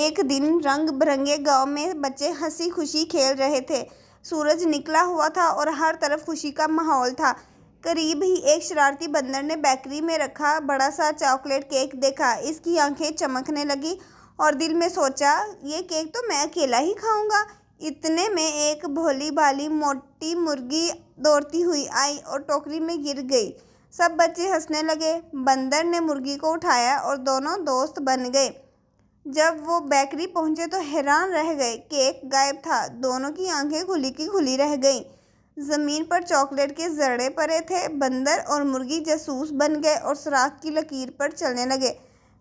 ایک دن رنگ برنگے گاؤں میں بچے ہنسی خوشی کھیل رہے تھے۔ سورج نکلا ہوا تھا اور ہر طرف خوشی کا ماحول تھا۔ قریب ہی ایک شرارتی بندر نے بیکری میں رکھا بڑا سا چاکلیٹ کیک دیکھا۔ اس کی آنکھیں چمکنے لگیں اور دل میں سوچا، یہ کیک تو میں اکیلا ہی کھاؤں گا۔ اتنے میں ایک بھولی بھالی موٹی مرغی دوڑتی ہوئی آئی اور ٹوکری میں گر گئی۔ سب بچے ہنسنے لگے۔ بندر نے مرغی کو اٹھایا اور دونوں دوست بن گئے۔ جب وہ بیکری پہنچے تو حیران رہ گئے، کیک غائب تھا۔ دونوں کی آنکھیں کھلی کی کھلی رہ گئیں۔ زمین پر چاکلیٹ کے ذرے پڑے تھے۔ بندر اور مرغی جاسوس بن گئے اور سوراخ کی لکیر پر چلنے لگے۔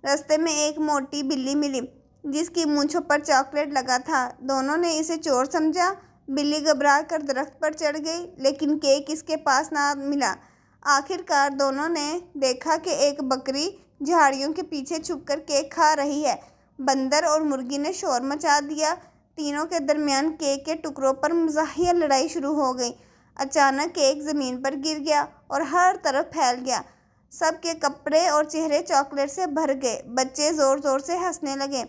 راستے میں ایک موٹی بلی ملی جس کی مونچھوں پر چاکلیٹ لگا تھا۔ دونوں نے اسے چور سمجھا۔ بلی گھبرا کر درخت پر چڑھ گئی لیکن کیک اس کے پاس نہ ملا۔ آخر کار دونوں نے دیکھا کہ ایک بکری جھاڑیوں کے پیچھے چھپ کر کیک کھا رہی ہے۔ بندر اور مرغی نے شور مچا دیا۔ تینوں کے درمیان کیک کے ٹکڑوں پر مزاحیہ لڑائی شروع ہو گئی۔ اچانک کیک زمین پر گر گیا اور ہر طرف پھیل گیا۔ سب کے کپڑے اور چہرے چاکلیٹ سے بھر گئے۔ بچے زور زور سے ہنسنے لگے۔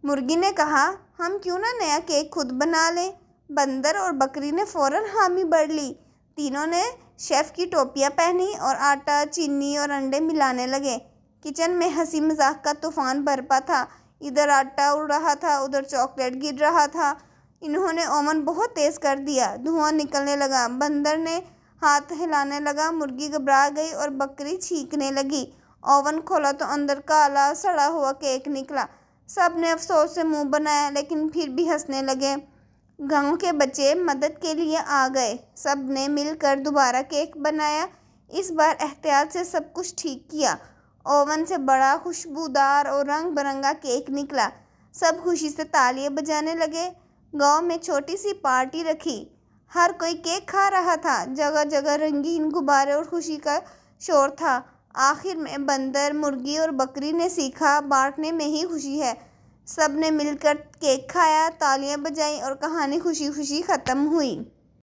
مرغی نے کہا، ہم کیوں نہ نیا کیک خود بنا لیں؟ بندر اور بکری نے فوراً حامی بھر لی۔ تینوں نے شیف کی ٹوپیاں پہنی اور آٹا، چینی اور انڈے ملانے لگے۔ کچن میں ہنسی مذاق کا طوفان برپا تھا۔ ادھر آٹا اڑ رہا تھا، ادھر چاکلیٹ گر رہا تھا۔ انہوں نے اوون بہت تیز کر دیا۔ دھواں نکلنے لگا۔ بندر نے ہاتھ ہلانے لگا، مرغی گھبرا گئی اور بکری چھینکنے لگی۔ اوون کھولا تو اندر کالا سڑا ہوا کیک نکلا۔ سب نے افسوس سے منہ بنایا لیکن پھر بھی ہنسنے لگے۔ گاؤں کے بچے مدد کے لیے آ گئے۔ سب نے مل کر دوبارہ کیک بنایا۔ اس بار احتیاط سے سب کچھ ٹھیک کیا۔ اوون سے بڑا، خوشبودار اور رنگ برنگا کیک نکلا۔ سب خوشی سے تالیاں بجانے لگے۔ گاؤں میں چھوٹی سی پارٹی رکھی۔ ہر کوئی کیک کھا رہا تھا۔ جگہ جگہ رنگین غبارے اور خوشی کا شور تھا۔ آخر میں بندر، مرغی اور بکری نے سیکھا، بانٹنے میں ہی خوشی ہے۔ سب نے مل کر کیک کھایا، تالیاں بجائیں اور کہانی خوشی خوشی ختم ہوئی۔